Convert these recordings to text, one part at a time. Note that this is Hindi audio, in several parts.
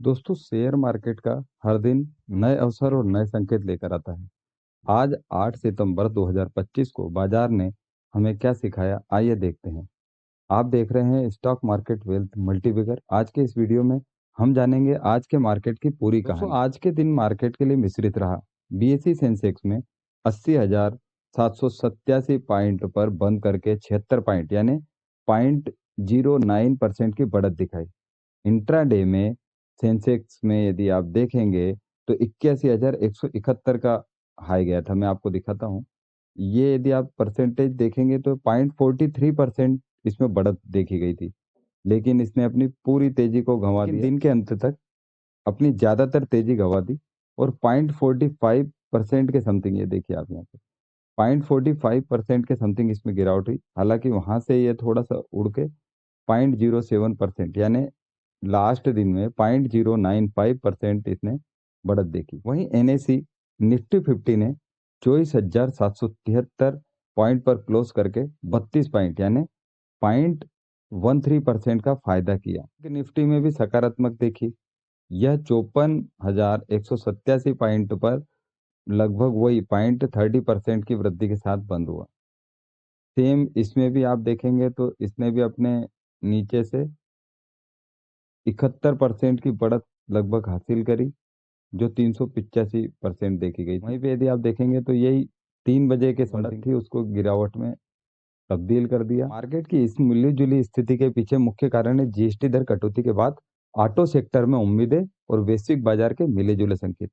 दोस्तों, शेयर मार्केट का हर दिन नए अवसर और नए संकेत लेकर आता है। आज 8 सितंबर 2025 को बाजार ने हमें क्या सिखाया, आइए देखते हैं। आप देख रहे हैं स्टॉक मार्केट वेल्थ मल्टीबिगर। आज के इस वीडियो में हम जानेंगे आज के मार्केट की पूरी कहानी। आज के दिन मार्केट के लिए मिश्रित रहा। बीएसई सेंसेक्स में 80,787 पॉइंट पर बंद करके 76 पॉइंट यानी 0.09% की बढ़त दिखाई। इंट्राडे में सेंसेक्स में यदि आप देखेंगे तो 81,171 का हाई गया था। मैं आपको दिखाता हूँ। ये यदि आप परसेंटेज देखेंगे तो 0.43% इसमें बढ़त देखी गई थी, लेकिन इसने अपनी पूरी तेजी को गंवा दिया। दिन के अंत तक अपनी ज्यादातर तेजी गंवा दी और 0.45% के समथिंग, ये देखिए आप यहाँ पे 0.45% के समथिंग इसमें गिरावट हुई। हालांकि वहां से ये थोड़ा सा उड़ के 0.07% यानी लास्ट दिन में 0.095% इसने बढ़त देखी। वहीं एनएससी निफ्टी 50 ने 24,773 पॉइंट पर क्लोज करके 32 पॉइंट यानी 0.13% का फायदा किया। निफ्टी में भी सकारात्मक देखी। यह 54,187 पॉइंट पर लगभग वही 0.30% की वृद्धि के साथ बंद हुआ। सेम इसमें भी आप देखेंगे तो इसने भी अपने नीचे से 71% की बढ़त लगभग हासिल करी, जो 385% देखी गई। वहीं पे यदि आप देखेंगे तो यही 3 बजे के बढ़त थी, उसको गिरावट में तब्दील कर दिया। मार्केट की इस मिली जुली स्थिति के पीछे मुख्य कारण है जीएसटी दर कटौती के बाद ऑटो सेक्टर में उम्मीदें और वैश्विक बाजार के मिले जुले संकेत।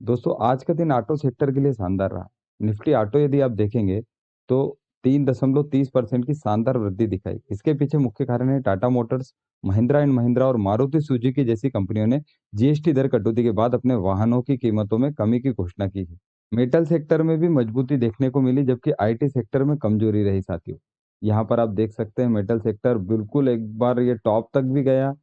दोस्तों, आज का दिन ऑटो सेक्टर के लिए शानदार रहा। निफ्टी ऑटो यदि आप देखेंगे तो 3.30% की शानदार वृद्धि दिखाई। इसके पीछे मुख्य कारण है टाटा मोटर्स, महिंद्रा एंड महिंद्रा और मारुति सुजुकी जैसी कंपनियों ने जीएसटी दर कटौती के बाद अपने वाहनों की कीमतों में कमी की घोषणा की है। मेटल सेक्टर में भी मजबूती देखने को मिली, जबकि आईटी सेक्टर में कमजोरी रही साथियों। यहाँ पर आप देख सकते हैं मेटल सेक्टर बिल्कुल एक बार ये टॉप तक भी गया,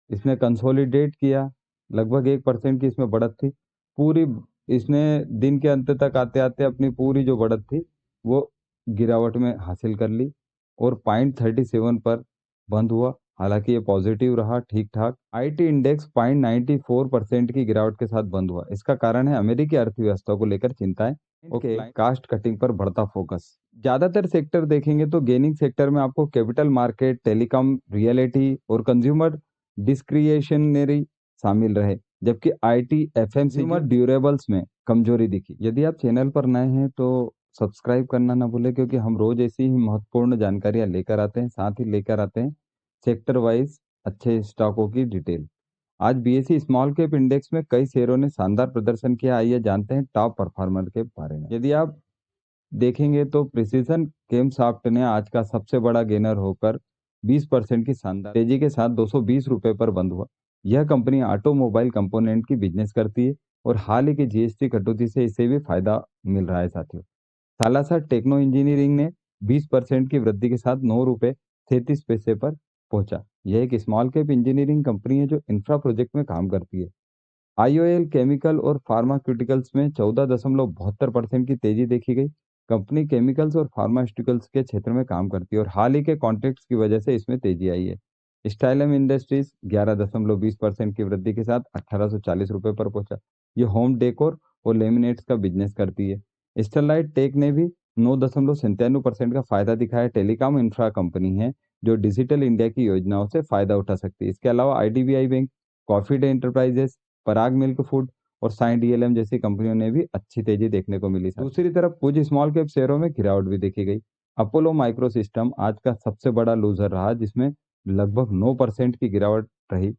इसने कंसोलिडेट किया, लगभग 1% की इसमें बढ़त थी। पूरी इसने दिन के अंत तक आते आते अपनी पूरी जो बढ़त थी वो गिरावट में हासिल कर ली और 0.37 पर बंद हुआ। हालांकि ये पॉजिटिव रहा, ठीक ठाक। आईटी इंडेक्स 0.94% की गिरावट के साथ बंद हुआ। इसका कारण है अमेरिकी अर्थव्यवस्था को लेकर चिंताएं, ओके, कास्ट कटिंग पर बढ़ता फोकस। ज्यादातर सेक्टर देखेंगे तो गेनिंग सेक्टर में आपको कैपिटल मार्केट, टेलीकॉम, रियलिटी और कंज्यूमर डिस्क्रिएशनरी शामिल रहे, जबकि आईटी, एफएमसीजी और ड्यूरेबल्स में कमजोरी दिखी। यदि आप चैनल पर नए हैं तो सब्सक्राइब करना ना भूलें, क्योंकि हम रोज ऐसी ही महत्वपूर्ण जानकारियां लेकर आते हैं, साथ ही लेकर आते हैं सेक्टर वाइज अच्छे स्टॉकों की डिटेल। आज बीएसई स्मॉल कैप इंडेक्स में कई शेयरों ने शानदार प्रदर्शन किया। आइए जानते हैं टॉप परफॉर्मर के बारे में। यदि आप देखेंगे तो प्रिसीजन केमसॉफ्ट ने आज का सबसे बड़ा गेनर होकर 20% की शानदार तेजी के साथ 220 रुपए पर बंद हुआ। यह कंपनी ऑटोमोबाइल कंपोनेंट की बिजनेस करती है और हाल ही की जीएसटी कटौती से इसे भी फायदा मिल रहा है साथियों। सालासर टेक्नो इंजीनियरिंग ने 20% की वृद्धि के साथ 9 रुपए 33 पैसे पर पहुंचा। यह एक स्मॉल कैप इंजीनियरिंग कंपनी है जो इंफ्रा प्रोजेक्ट में काम करती है। आईओएल केमिकल और फार्मास्यूटिकल्स में 14.72% की तेजी देखी गई। कंपनी केमिकल्स और फार्मास्यूटिकल्स के क्षेत्र में काम करती है और हाल ही के कॉन्ट्रैक्ट्स की वजह से इसमें तेजी आई है। स्टाइलम इंडस्ट्रीज 11.20% की वृद्धि के साथ 1840 रुपये पर पहुंचा। ये होम डेकोर और लेमिनेट्स का बिजनेस करती है। स्टरलाइट टेक ने भी 9.97% का फायदा दिखाया। टेलीकॉम इंफ्रा कंपनी है जो डिजिटल इंडिया की योजनाओं से फायदा उठा सकती है। इसके अलावा IDBI Bank, Coffee Day Enterprises, Parag Milk Food और साइन डीएलएम जैसी कंपनियों ने भी अच्छी तेजी देखने को मिली। दूसरी तरफ कुछ स्मॉल कैप शेयरों में गिरावट भी देखी गई। अपोलो माइक्रो सिस्टम आज का सबसे बड़ा लूजर रहा, जिसमें लगभग 9% की गिरावट रही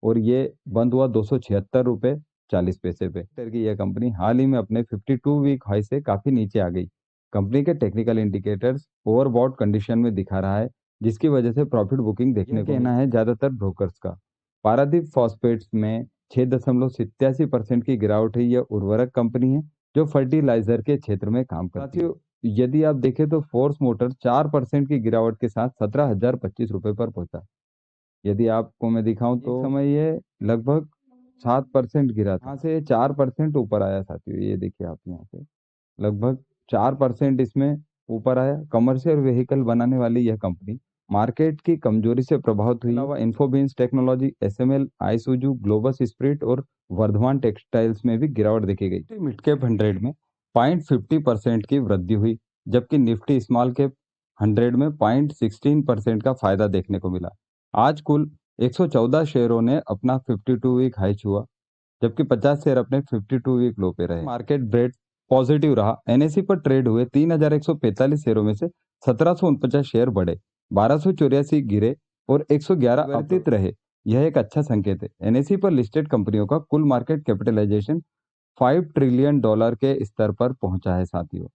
और ये बंद हुआ 276 रुपये 40 पैसे पे। सेक्टर की यह कंपनी हाल ही में अपने 52 वीक हाई से काफी नीचे आ गई। कंपनी के टेक्निकल इंडिकेटर्स ओवरबॉट कंडीशन में दिखा रहा है, जिसकी वजह से प्रॉफिट बुकिंग देखने को कहना है ज्यादातर ब्रोकर्स का। पारादीप फॉस्फेट्स में 6.87% की गिरावट है। यह उर्वरक कंपनी है जो फर्टिलाइजर के क्षेत्र में काम करती है। यदि आप देखें तो फोर्स मोटर 4% की गिरावट के साथ 17,025 रुपये पर पहुंचा। यदि आपको मैं दिखाऊं तो समय ये लगभग 7% गिरा था। यहाँ से 4% ऊपर आया साथियों। ये देखिए आप यहाँ से लगभग 4% इसमें ऊपर आया। कमर्शियल व्हीकल बनाने वाली यह कंपनी मार्केट की कमजोरी से प्रभावित हुई। अलावा InfoBeans Technology, SML, Isuzu, Globus Spirit और वर्धमान टेक्सटाइल्स में भी गिरावट देखी गई। मिड कैप 100 में 0.50% की वृद्धि हुई, जबकि निफ्टी स्मॉल कैप 100 में 0.16% का फायदा देखने को मिला। आज कुल 114 शेयरों ने अपना 52 वीक हाई छुआ, जबकि 50 शेयर अपने 52 वीक लो पे रहे। मार्केट ब्रेड पॉजिटिव रहा। एनएसई पर ट्रेड हुए 3145 शेयरों में से 1749 शेयर बढ़े, 1284 गिरे और 111 अपरिवर्तित रहे। यह एक अच्छा संकेत है। एनएसई पर लिस्टेड कंपनियों का कुल मार्केट कैपिटलाइजेशन $5 ट्रिलियन के स्तर पर पहुंचा है। साथियों,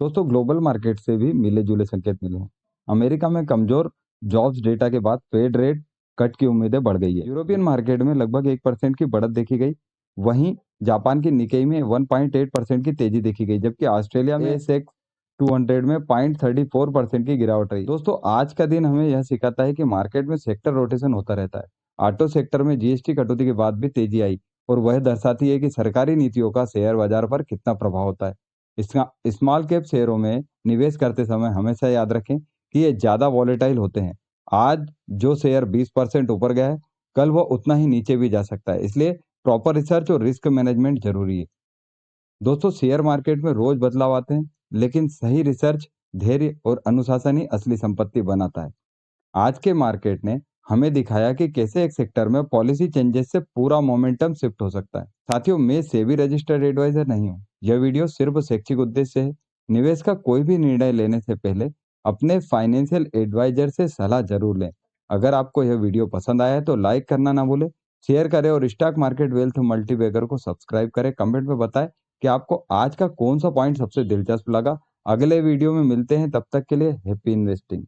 दोस्तों, ग्लोबल मार्केट से भी मिले जुले संकेत मिले हैं। अमेरिका में कमजोर जॉब्स डेटा के बाद फेड रेट कट की उम्मीदें बढ़ गई है। यूरोपियन मार्केट में लगभग 1% की बढ़त देखी गई। वहीं जापान की निकेई में 1.8% की तेजी देखी गई, जबकि ऑस्ट्रेलिया में एसेक्स 200 में 0.34% की गिरावट रही। दोस्तों, आज का दिन हमें यह सिखाता है कि मार्केट में सेक्टर रोटेशन होता रहता है। ऑटो सेक्टर में जीएसटी कटौती के बाद भी तेजी आई, और वह दर्शाती है कि सरकारी नीतियों का शेयर बाजार पर कितना प्रभाव होता है। इसका स्मॉल कैप शेयरों में निवेश करते समय हमेशा याद रखें कि ये ज्यादा वॉलेटाइल होते हैं। आज जो शेयर 20% ऊपर गया है, कल वो उतना ही नीचे भी जा सकता है। इसलिए प्रॉपर रिसर्च और रिस्क मैनेजमेंट जरूरी है। दोस्तों, शेयर मार्केट में रोज बदलाव आते हैं, लेकिन सही रिसर्च, धैर्य और अनुशासन ही असली संपत्ति बनाता है। आज के मार्केट ने हमें दिखाया कि कैसे एक सेक्टर में पॉलिसी चेंजेस से पूरा मोमेंटम शिफ्ट हो सकता है। साथियों, मैं सेबी रजिस्टर्ड एडवाइजर नहीं हूँ। यह वीडियो सिर्फ शैक्षिक उद्देश्य से है। निवेश का कोई भी निर्णय लेने से पहले अपने फाइनेंशियल एडवाइजर से सलाह जरूर लें। अगर आपको यह वीडियो पसंद आया है तो लाइक करना ना भूलें, शेयर करें और स्टॉक मार्केट वेल्थ मल्टीबैगर को सब्सक्राइब करें। कमेंट में बताएं कि आपको आज का कौन सा पॉइंट सबसे दिलचस्प लगा। अगले वीडियो में मिलते हैं, तब तक के लिए हैप्पी इन्वेस्टिंग।